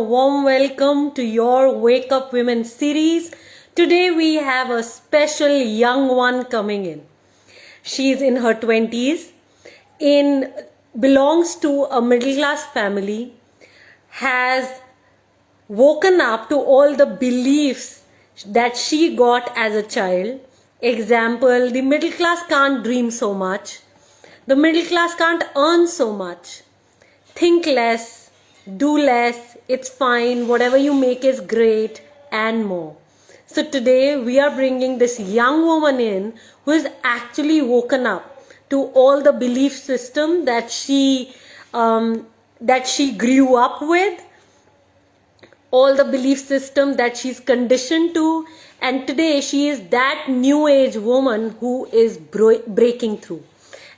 warm welcome to your Wake Up Women series. Today we have a special young one coming in. She's in her 20s, belongs to a middle class family, has woken up to all the beliefs that she got as a child. Example, the middle class can't dream so much. The middle class can't earn so much. Think less, do less, it's fine, whatever you make is great, and more. So today we are bringing this young woman in who is actually woken up to all the belief system that she grew up with, all the belief system that she's conditioned to, and today she is that new age woman who is breaking through.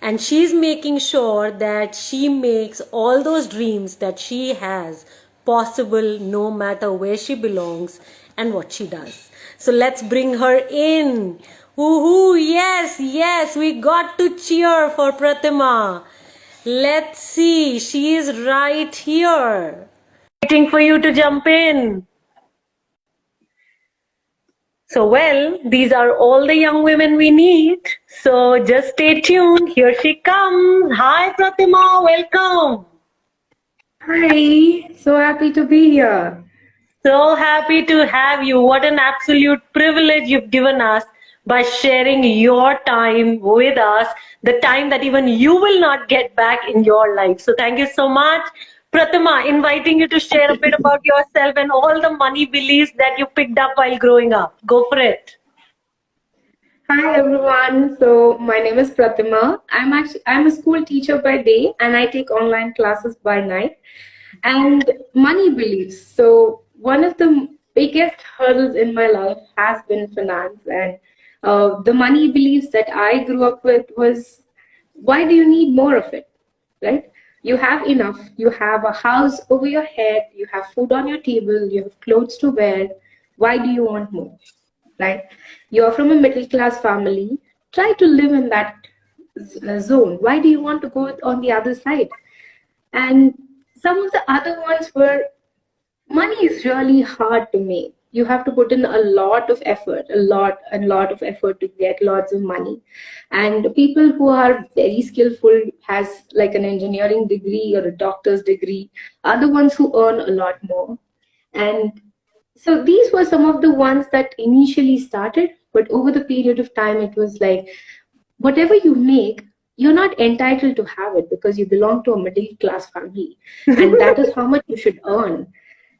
And she's making sure that she makes all those dreams that she has possible no matter where she belongs and what she does. So let's bring her in. Woohoo, yes, we got to cheer for Prathima. Let's see, she is right here. Waiting for you to jump in. So, well, these are all the young women we need. So just stay tuned. Here she comes. Hi, Prathima. Welcome. Hi. So happy to be here. So happy to have you. What an absolute privilege you've given us by sharing your time with us, the time that even you will not get back in your life. So thank you so much. Prathima, inviting you to share a bit about yourself and all the money beliefs that you picked up while growing up. Go for it. Hi everyone. So my name is Prathima. I'm a school teacher by day and I take online classes by night. And money beliefs. So one of the biggest hurdles in my life has been finance, and the money beliefs that I grew up with was, why do you need more of it, right? You have enough. You have a house over your head. You have food on your table. You have clothes to wear. Why do you want more, right? You're from a middle class family. Try to live in that zone. Why do you want to go on the other side? And some of the other ones were, money is really hard to make. You have to put in a lot of effort, a lot of effort to get lots of money. And people who are very skillful, has like an engineering degree or a doctor's degree, are the ones who earn a lot more. And so these were some of the ones that initially started, but over the period of time, it was like, whatever you make, you're not entitled to have it because you belong to a middle class family. And that is how much you should earn.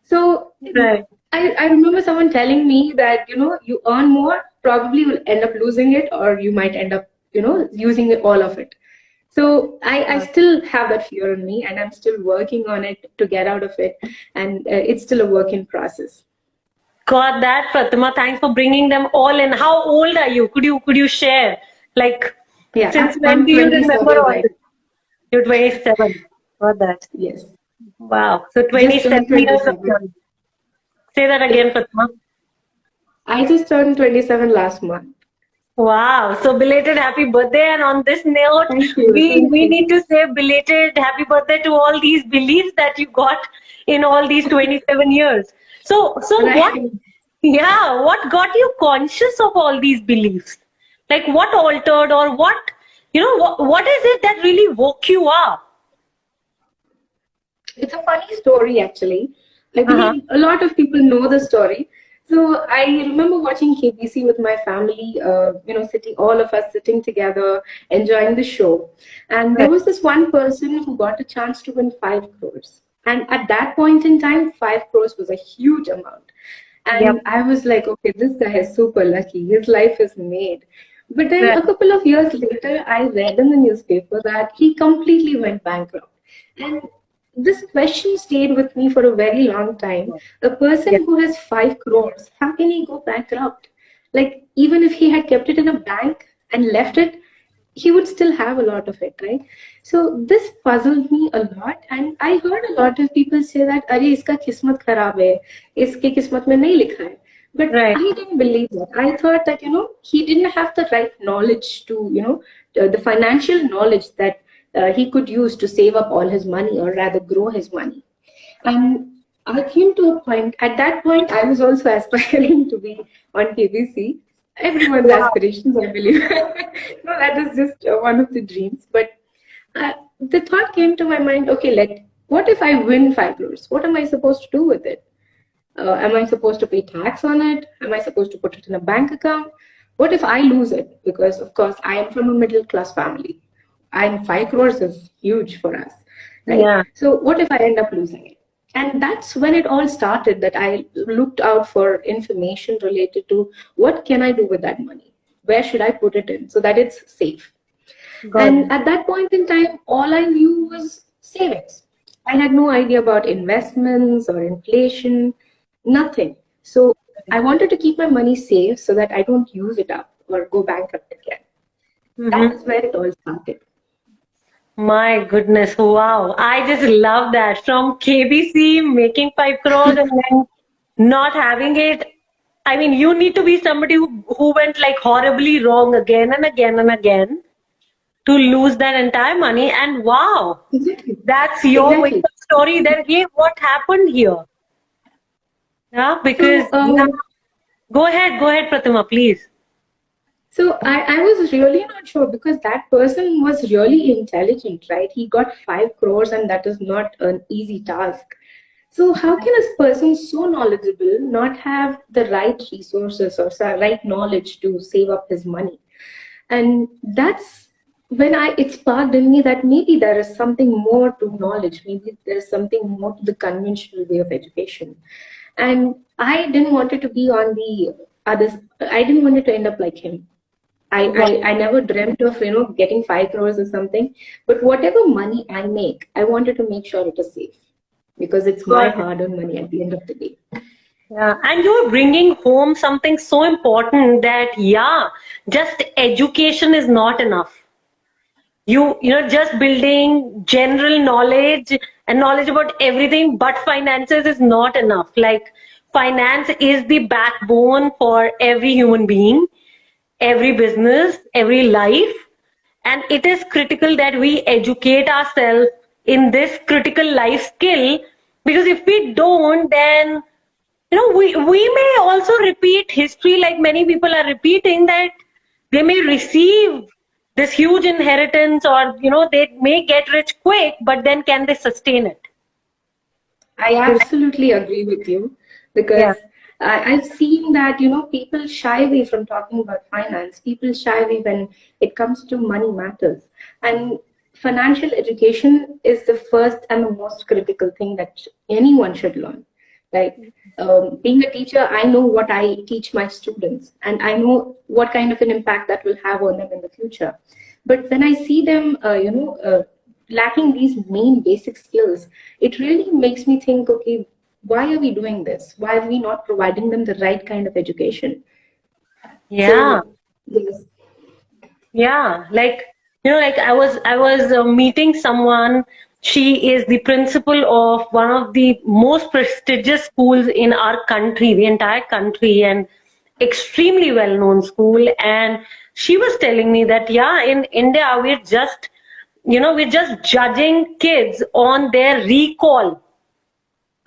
So Right. I remember someone telling me that, you earn more, probably will end up losing it, or you might end up, using all of it. So I still have that fear in me, and I'm still working on it to get out of it. And it's still a work in process. Got that, Prathima. Thanks for bringing them all in. How old are you? Could you share? Like, Yeah, since I'm when do you 27 remember all right. this? You're 27. Got that. Yes. Wow. So Just 27 turned years of 27. journey. Say that again, Prathima. I just turned 27 last month. Wow. So belated happy birthday. And on this note, Thank you. we need to say belated happy birthday to all these beliefs that you got in all these 27 years. So Right. what got you conscious of all these beliefs? Like what altered, or what is it that really woke you up? It's a funny story, actually. I believe a lot of people know the story. So I remember watching KBC with my family, all of us sitting together, enjoying the show. And there was this one person who got a chance to win 5 crores. And at that point in time, 5 crores was a huge amount. And Yep. I was like, okay, this guy is super lucky. His life is made. But then Right. a couple of years later, I read in the newspaper that he completely went bankrupt. And this question stayed with me for a very long time. A person Yep. who has 5 crores, how can he go bankrupt? Like, even if he had kept it in a bank and left it, he would still have a lot of it, right? So this puzzled me a lot, and I heard a lot of people say that, "Arey, iska kismat kharab hai, iske kismat mein nahi likha hai." But Right. I didn't believe that. I thought that, he didn't have the right knowledge to, the financial knowledge that he could use to save up all his money, or rather grow his money. And I came to a point, at that point, I was also aspiring to be on KBC. Everyone's Wow. aspirations, I believe. No, that is just one of the dreams. But the thought came to my mind, okay, what if I win 5 crores? What am I supposed to do with it? Am I supposed to pay tax on it? Am I supposed to put it in a bank account? What if I lose it? Because, of course, I am from a middle class family. And 5 crores is huge for us, right? Yeah. So, what if I end up losing it? And that's when it all started, that I looked out for information related to what can I do with that money? Where should I put it in so that it's safe? Got And it. at that point in time, all I knew was savings. I had no idea about investments or inflation, nothing. So I wanted to keep my money safe so that I don't use it up or go bankrupt again. That Mm-hmm. is where it all started. My goodness, wow. I just love that. From KBC making 5 crores and then not having it. I mean, you need to be somebody who went like horribly wrong again and again and again to lose that entire money. And wow, Exactly. that's your wake Exactly. up story. Then, hey, what happened here? Yeah, because So, yeah, go ahead, Pratima, please. I was really not sure because that person was really intelligent, right? He got 5 crores, and that is not an easy task. So, how can a person so knowledgeable not have the right resources or right knowledge to save up his money? And that's when it sparked in me that maybe there is something more to knowledge, maybe there is something more to the conventional way of education. And I didn't want it to be on the others, I didn't want it to end up like him. I never dreamt of getting 5 crores or something, but whatever money I make, I wanted to make sure it is safe because it's my Got it. hard-earned money at the end of the day. Yeah, and you're bringing home something so important that, yeah, just education is not enough. You know, just building general knowledge and knowledge about everything, but finances is not enough. Like, finance is the backbone for every human being, every business, every life. And it is critical that we educate ourselves in this critical life skill, because if we don't, then we may also repeat history like many people are repeating, that they may receive this huge inheritance, or they may get rich quick, but then can they sustain it? I absolutely agree with you Yeah. because I've seen that, people shy away from talking about finance. People shy away when it comes to money matters. And financial education is the first and the most critical thing that anyone should learn. Like being a teacher, I know what I teach my students and I know what kind of an impact that will have on them in the future. But when I see them, lacking these main basic skills, it really makes me think, okay, why are we doing this? Why are we not providing them the right kind of education? Yeah. So, yes, Yeah, like I was meeting someone. She is the principal of one of the most prestigious schools in our country, the entire country, and extremely well-known school. And she was telling me that, yeah, in India we're just judging kids on their recall.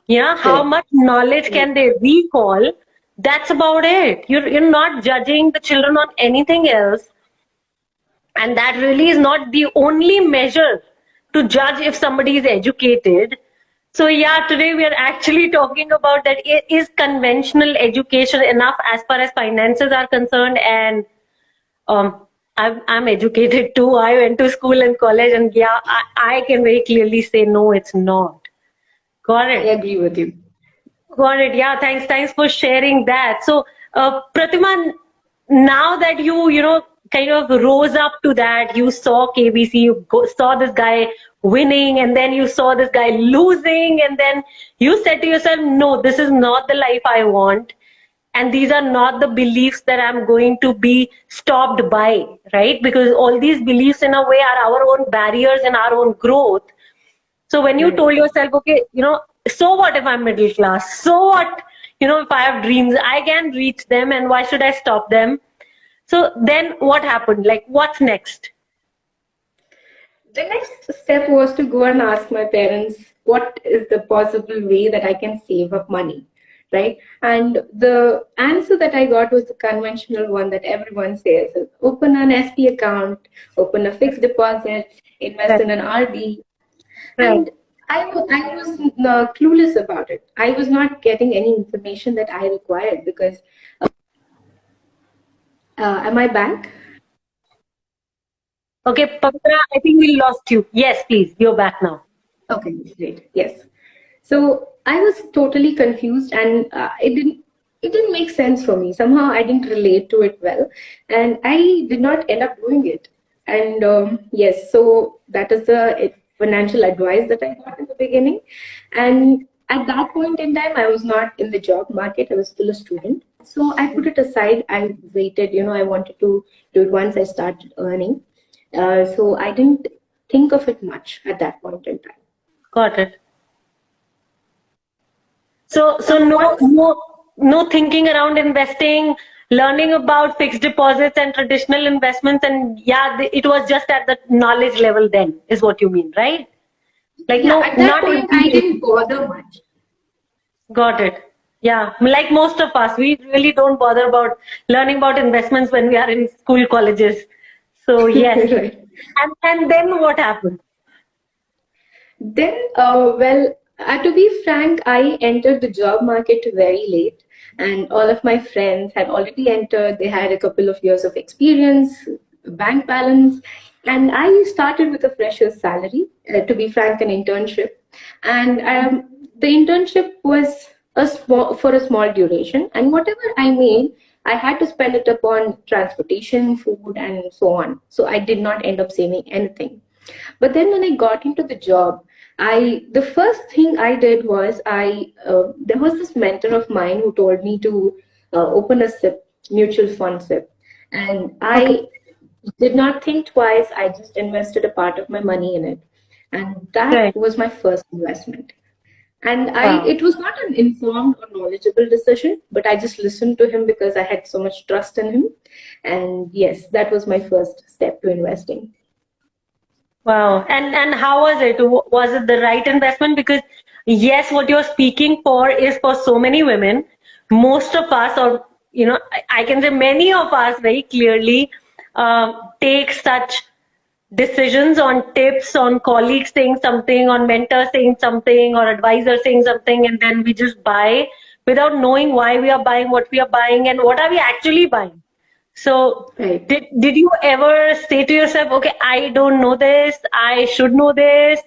Yeah, how correct. much knowledge can they recall? That's about it. You're not judging the children on anything else, and that really is not the only measure to judge if somebody is educated. So yeah, today we are actually talking about that. Is conventional education enough as far as finances are concerned? And I'm educated too. I went to school and college, and yeah, I can very clearly say no, it's not. Got I it. agree with you. Got it. Yeah, thanks for sharing that. So, Pratima, now that you kind of rose up to that, you saw KBC, saw this guy winning, and then you saw this guy losing, and then you said to yourself, no, this is not the life I want, and these are not the beliefs that I'm going to be stopped by, right? Because all these beliefs, in a way, are our own barriers and our own growth. So when you Right. told yourself, okay, so what if I'm middle class? So what, if I have dreams, I can reach them, and why should I stop them? So then what happened? Like, what's next? The next step was to go and ask my parents what is the possible way that I can save up money, right? And the answer that I got was the conventional one that everyone says: open an SP account, open a fixed deposit, invest Right. in an RD. Right. And I was clueless about it. I was not getting any information that I required because, am I back? Okay, Pavitra, I think we lost you. Yes, please. You're back now. Okay, great. Yes. So I was totally confused, and it didn't make sense for me. Somehow I didn't relate to it well, and I did not end up doing it. And yes, so that is the financial advice that I got in the beginning. And at that point in time, I was not in the job market. I was still a student. So I put it aside. I waited. I wanted to do it once I started earning. So I didn't think of it much at that point in time. Got it. So So once, no thinking around investing, learning about fixed deposits and traditional investments, and yeah, it was just at the knowledge level then, is what you mean, right? Like yeah, no, at that not point, I didn't implementing. bother much. Got it. Yeah, like most of us, we really don't bother about learning about investments when we are in school, colleges. So yes. Right. And then what happened? Then, well, to be frank, I entered the job market very late, and all of my friends had already entered. They had a couple of years of experience, bank balance, and I started with a fresher's salary. To be frank, an internship, and the internship was a small duration, and whatever I made, I had to spend it upon transportation, food, and so on. So I did not end up saving anything. But then when I got into the job, the first thing I did was there was this mentor of mine who told me to open a SIP, mutual fund SIP, and Okay. I did not think twice. I just invested a part of my money in it, and that Right. was my first investment. And Wow. it was not an informed or knowledgeable decision, but I just listened to him because I had so much trust in him. And yes, that was my first step to investing. Wow. And how was it? Was it the right investment? Because yes, what you're speaking for is for so many women. Most of us, or I can say many of us very clearly, take such decisions on tips, on colleagues saying something, on mentors saying something, or advisors saying something, and then we just buy without knowing why we are buying, what we are buying, and what are we actually buying. So Right. did you ever say to yourself, okay, I don't know this, I should know this,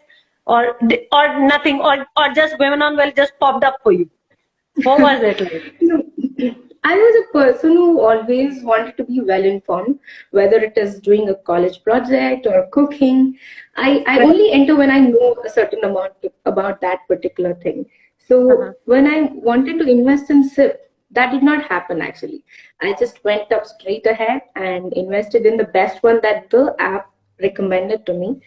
or nothing, or just Women on Well just popped up for you? What was it like? No, I was a person who always wanted to be well informed, whether it is doing a college project or cooking. I Right. only enter when I know a certain amount about that particular thing. Uh-huh. So when I wanted to invest in SIP, that did not happen actually. I just went up straight ahead and invested in the best one that the app recommended to me.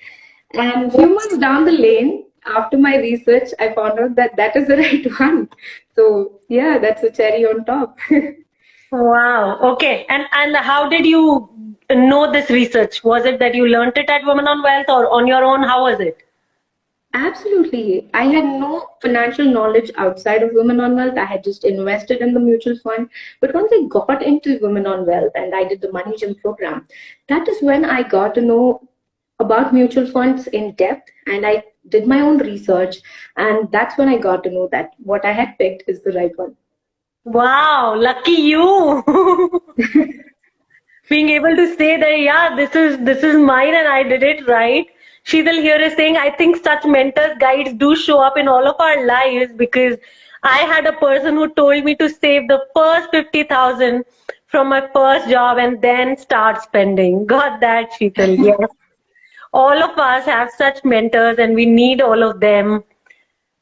And few months down the lane, after my research, I found out that that is the right one. So yeah, that's a cherry on top. Wow. Okay. And how did you know this research? Was it that you learned it at Women on Wealth or on your own? How was it? Absolutely. I had no financial knowledge outside of Women on Wealth. I had just invested in the mutual fund. But once I got into Women on Wealth and I did the Money Gym program, that is when I got to know about mutual funds in depth, and I did my own research. And that's when I got to know that what I had picked is the right one. Wow, lucky you. Being able to say that, yeah, this is mine and I did it right. Sheetal here is saying, I think such mentors, guides do show up in all of our lives, because I had a person who told me to save the first 50,000 from my first job and then start spending. Got that, Sheetal? Yes. All of us have such mentors and we need all of them.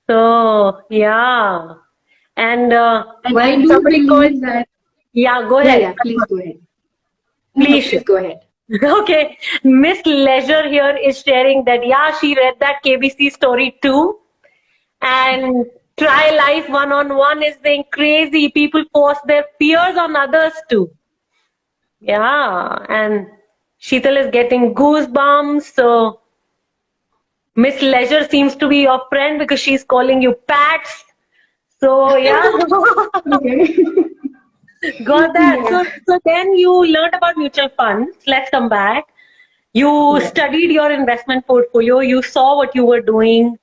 So, yeah. And And I when do somebody calls, believe that, yeah, go yeah, ahead. yeah, please go ahead. No, no, Please share. please go ahead. Okay, Miss Leisure here is sharing that, yeah, she read that KBC story too. And try life one on one is being crazy. People force their fears on others too. Yeah, and Sheetal is getting goosebumps. So Miss Leisure seems to be your friend because she's calling you Pats. So yeah, Okay. got that. Yeah. So then you learned about mutual funds. Let's come back. You Yeah. studied your investment portfolio. You saw what you were doing.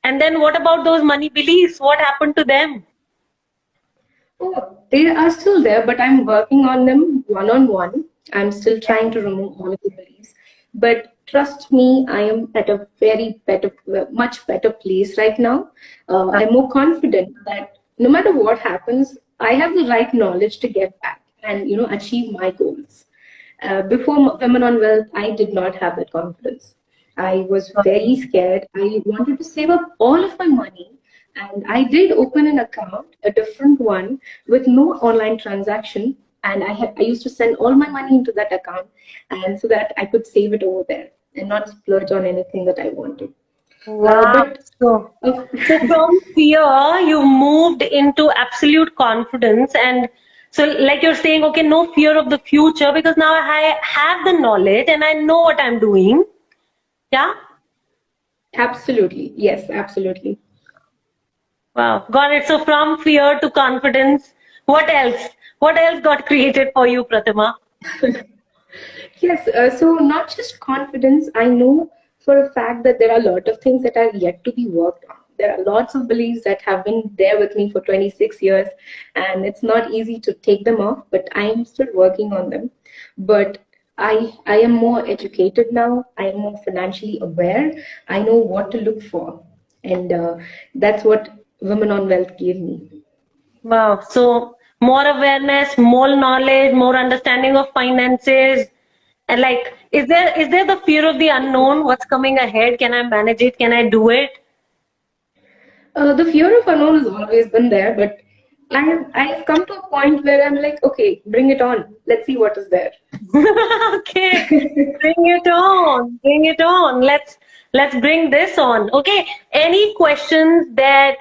And then what about those money beliefs? What happened to them? Oh, they are still there, but I'm working on them one on one. I'm still trying to remove all of the beliefs. But trust me, I am at a very better, much better place right now. I'm more confident that no matter what happens, I have the right knowledge to get back and achieve my goals. Before Women on Wealth, I did not have that confidence. I was very scared. I wanted to save up all of my money, and I did open an account, a different one, with no online transaction. And I used to send all my money into that account, and so that I could save it over there and not splurge on anything that I wanted. Wow. But So, uh, so from fear, you moved into absolute confidence. And so, like you're saying, okay, no fear of the future because now I have the knowledge and I know what I'm doing. Yeah. absolutely, yes, absolutely. Wow. Got it. So, from fear to confidence, what else? What else got created for you, Pratima? Yes, so not just confidence, I know for a fact that there are a lot of things that are yet to be worked on. There are lots of beliefs that have been there with me for 26 years, and it's not easy to take them off, but I am still working on them. But I am more educated now, I am more financially aware, I know what to look for, and that's what Women on Wealth gave me. Wow. So more awareness, more knowledge, more understanding of finances. And like, is there the fear of the unknown? What's coming ahead? Can I manage it? Can I do it? The fear of unknown has always been there, but I've come to a point where I'm like, okay, bring it on. Let's see what is there. Okay. Bring it on. Bring it on. Let's bring this on. Okay. Any questions that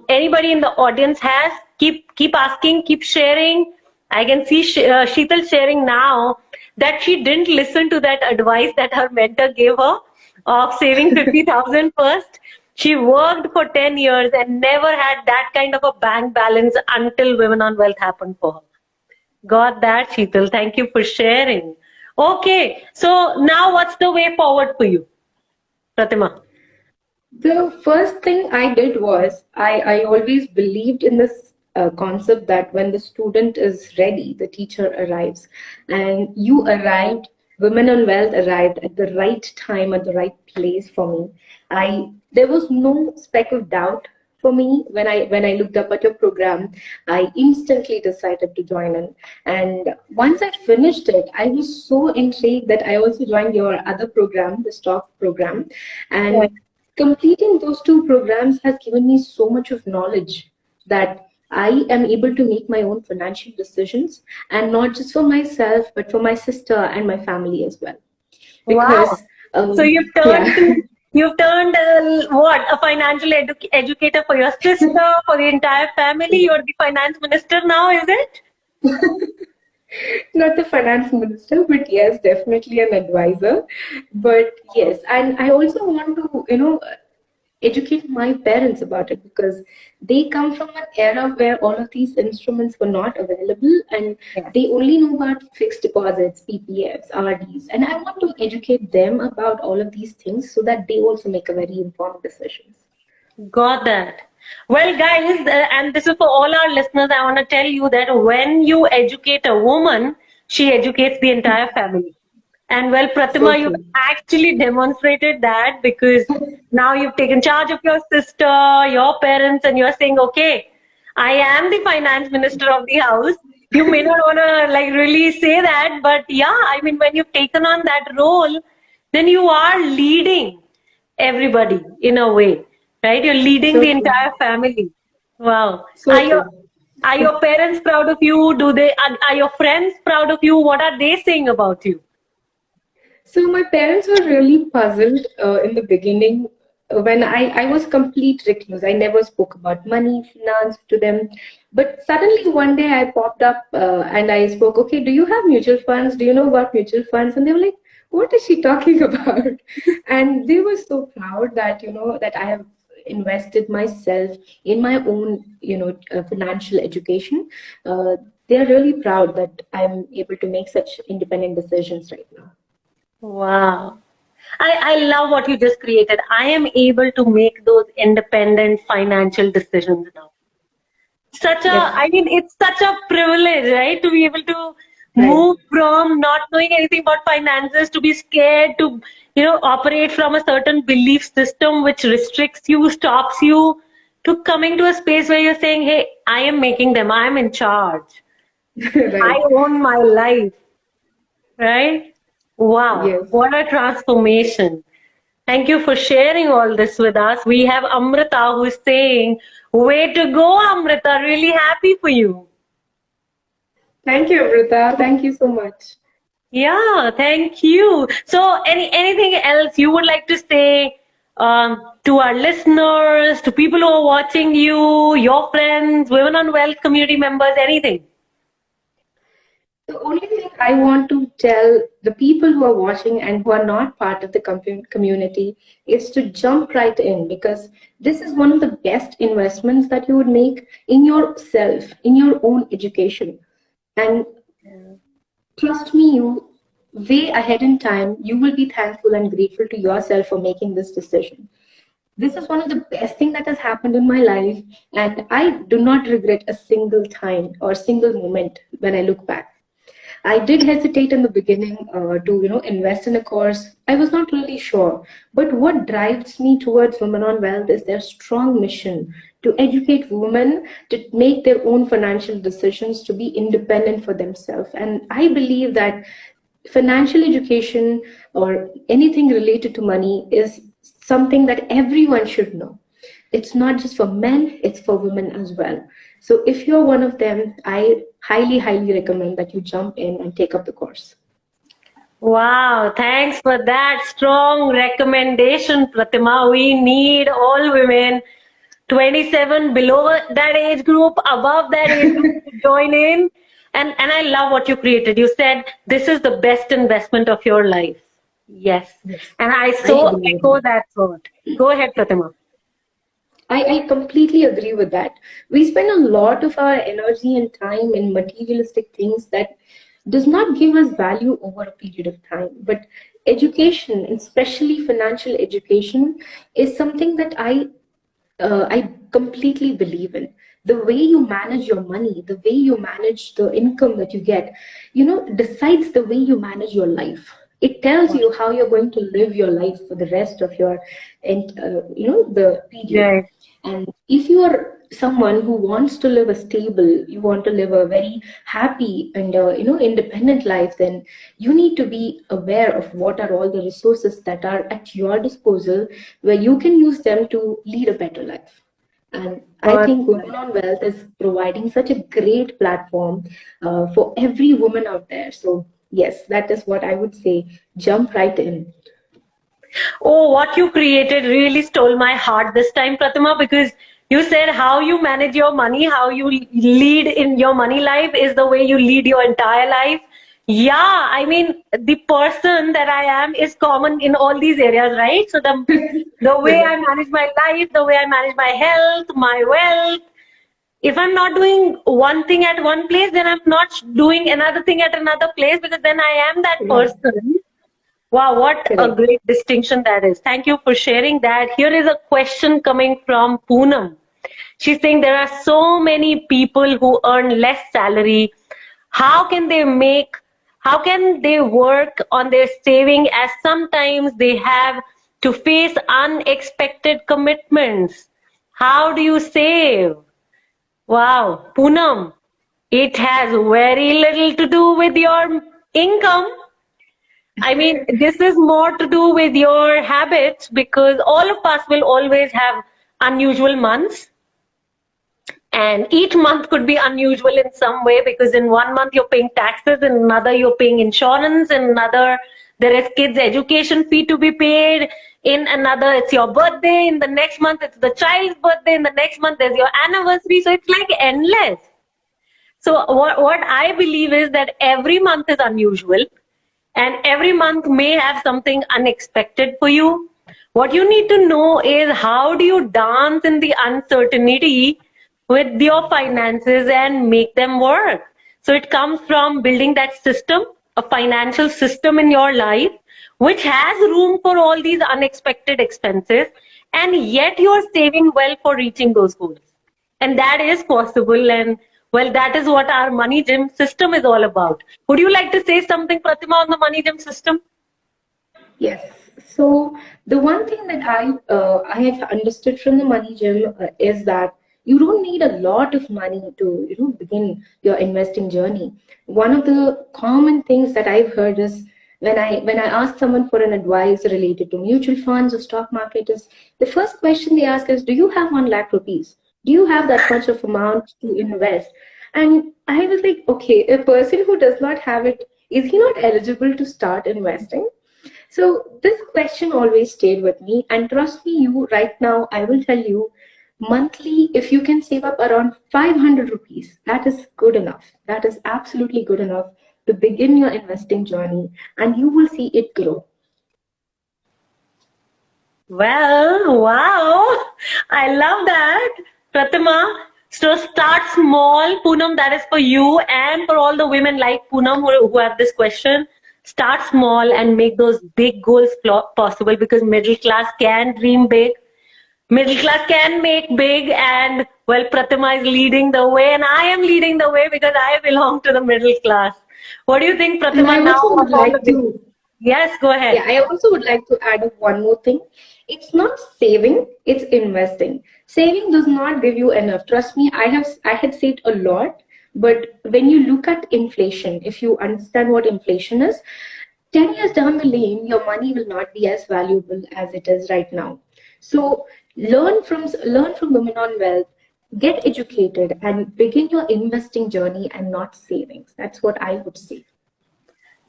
anybody in the audience has? Keep asking. Keep sharing. I can see Sheetal sharing now that she didn't listen to that advice that her mentor gave her of saving 50,000 first. She worked for 10 years and never had that kind of a bank balance until Women on Wealth happened for her. Got that, Sheetal. Thank you for sharing. Okay, so now what's the way forward for you, Pratima? The first thing I did was I always believed in this concept that when the student is ready, the teacher arrives. And you arrived, Women on Wealth arrived at the right time, at the right place for me. There was no speck of doubt for me when I looked up at your program. I instantly decided to join in. And once I finished it, I was so intrigued that I also joined your other program, the stock program. Yeah. And completing those two programs has given me so much of knowledge that I am able to make my own financial decisions, and not just for myself, but for my sister and my family as well. Wow. Because, So yeah. you've turned what a financial educator for your sister, for the entire family. You're the finance minister now, is it? Not the finance minister, but yes, definitely an advisor. But yes, and I also want to, educate my parents about it, because they come from an era where all of these instruments were not available, and Yeah. they only know about fixed deposits, PPFs, RDs. And I want to educate them about all of these things so that they also make a very informed decisions. Got that. Well, guys, and this is for all our listeners, I want to tell you that when you educate a woman, she educates the entire family. And well, So Pratima, you've true. actually demonstrated that because now you've taken charge of your sister, your parents, and you're saying, okay, I am the finance minister of the house. You may not want to like really say that, but yeah, I mean, when you've taken on that role, then you are leading everybody in a way, right? You're leading So the true. entire family. Wow. So true. Are your parents proud of you? Are your friends proud of you? What are they saying about you? So my parents were really puzzled in the beginning when I was complete recluse. I never spoke about money, finance to them. But suddenly one day I popped up and I spoke, okay, do you have mutual funds? Do you know about mutual funds? And they were like, what is she talking about? And they were so proud that, that I have invested myself in my own, financial education. They are really proud that I'm able to make such independent decisions right now. Wow. I love what you just created. I am able to make those independent financial decisions now. Yes, I mean, it's such a privilege, right? To be able to right. move from not knowing anything about finances to be scared to, operate from a certain belief system which restricts you, stops you, to coming to a space where you're saying, hey, I am making them, I'm in charge. I Right. own my life, right? Wow, Yes. what a transformation. Thank you for sharing all this with us. We have Amrita who's saying, way to go, Amrita. Really happy for you. Thank you, Amrita. Thank you so much. Yeah, thank you. So, anything else you would like to say to our listeners, to people who are watching you, your friends, Women on Wealth community members, anything? The only thing I want to tell the people who are watching and who are not part of the community is to jump right in, because this is one of the best investments that you would make in yourself, in your own education. And trust me, you way ahead in time, you will be thankful and grateful to yourself for making this decision. This is one of the best thing that has happened in my life, and I do not regret a single time or single moment when I look back. I did hesitate in the beginning to invest in a course. I was not really sure, but what drives me towards Women on Wealth is their strong mission to educate women to make their own financial decisions, to be independent for themselves. And I believe that financial education or anything related to money is something that everyone should know. It's not just for men, it's for women as well. So if you're one of them, I highly, highly recommend that you jump in and take up the course. Wow, thanks for that strong recommendation, Pratima. We need all women 27 below that age group, above that age group to join in. And I love what you created. You said this is the best investment of your life. Yes. Yes, And I I so believe echo that. that thought. Go ahead, Pratima. I completely agree with that. We spend a lot of our energy and time in materialistic things that does not give us value over a period of time. But education, especially financial education, is something that I completely believe in. The way you manage your money, the way you manage the income that you get, decides the way you manage your life. It tells you how you're going to live your life for the rest of your, and the period. Right. And if you are someone who wants to live a stable, you want to live a very happy and independent life, then you need to be aware of what are all the resources that are at your disposal, where you can use them to lead a better life. And I think Awesome. Women on Wealth is providing such a great platform for every woman out there. So yes, that is what I would say. Jump right in. Oh, what you created really stole my heart this time, Pratima, because you said how you manage your money, how you lead in your money life is the way you lead your entire life. Yeah, I mean, the person that I am is common in all these areas, right? So the way I Right. manage my life, the way I manage my health, my wealth. If I'm not doing one thing at one place, then I'm not doing another thing at another place because then I am that Right. person. Wow, what a Correct. great distinction that is. Thank you for sharing that. Here is a question coming from Poonam. She's saying there are so many people who earn less salary. How can they how can they work on their saving as sometimes they have to face unexpected commitments? How do you save? Wow, Poonam, it has very little to do with your income. I mean, this is more to do with your habits because all of us will always have unusual months. And each month could be unusual in some way because in one month you're paying taxes, in another you're paying insurance, in another there is kids' education fee to be paid, in another it's your birthday, in the next month it's the child's birthday, in the next month there's your anniversary. So it's like endless. So what I believe is that every month is unusual. and every month may have something unexpected for you. What you need to know is how do you dance in the uncertainty with your finances and make them work. So it comes from building that system, a financial system in your life, which has room for all these unexpected expenses, and yet you are saving well for reaching those goals. And that is possible. And well, that is what our money gym system is all about. Would you like to say something, Pratima, on the money gym system? Yes. So the one thing that I have understood from the money gym is that you don't need a lot of money to begin your investing journey. One of the common things that I've heard is when I ask someone for an advice related to mutual funds or stock market is the first question they ask is, do you have 1 lakh rupees? Do you have that much of amount to invest? And I was like, okay, a person who does not have it, is he not eligible to start investing? So this question always stayed with me, and trust me, you right now, I will tell you, monthly, if you can save up around 500 rupees, that is good enough. That is absolutely good enough to begin your investing journey, and you will see it grow. Well, wow. I love that. Pratima, so start small. Poonam, that is for you and for all the women like Poonam who have this question. Start small and make those big goals possible, because middle class can dream big. Middle class can make big, and well, Pratima is leading the way, and I am leading the way because I belong to the middle class. What do you think, And I Pratima, now also of would all of like this? to Yes, go Yeah, ahead. I also would like to add up one more thing. It's not saving, it's investing. Saving does not give you enough. Trust me, I had saved a lot, but when you look at inflation, if you understand what inflation is, 10 years down the lane, your money will not be as valuable as it is right now. So learn from Women on Wealth, get educated, and begin your investing journey and not savings. That's what I would say.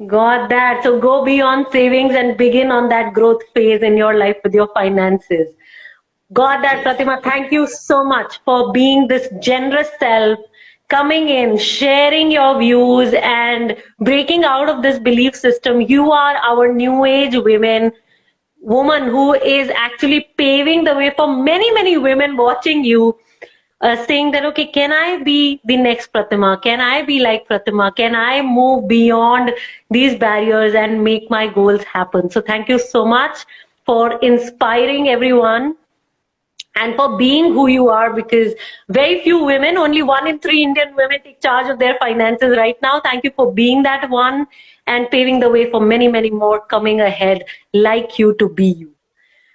Got that. So go beyond savings and begin on that growth phase in your life with your finances. Got that, Yes. Pratima. Thank you so much for being this generous self, coming in, sharing your views, and breaking out of this belief system. You are our new age woman who is actually paving the way for many, many women watching you, saying that, okay, can I be the next Pratima? Can I be like Pratima? Can I move beyond these barriers and make my goals happen? So thank you so much for inspiring everyone and for being who you are, because very few women, only 1 in 3 Indian women take charge of their finances right now. Thank you for being that one and paving the way for many, many more coming ahead like you to be you.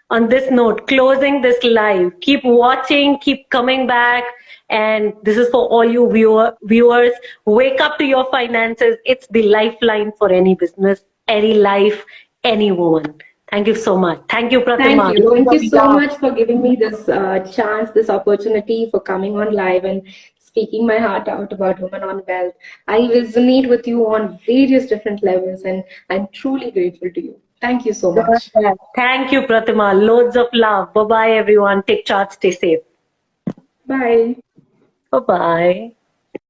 On this note, closing this live, keep watching, keep coming back. And this is for all you viewers. Wake up to your finances. It's the lifeline for any business, any life, any woman. Thank you so much. Thank you, Thank Pratima. you. Loads Thank you of so love. much for giving me this chance, this opportunity for coming on live and speaking my heart out about Women on Wealth. I resonate with you on various different levels, and I'm truly grateful to you. Thank you so Got much. that. Thank you, Pratima. Loads of love. Bye bye, everyone. Take charge. Stay safe. Bye. Bye bye.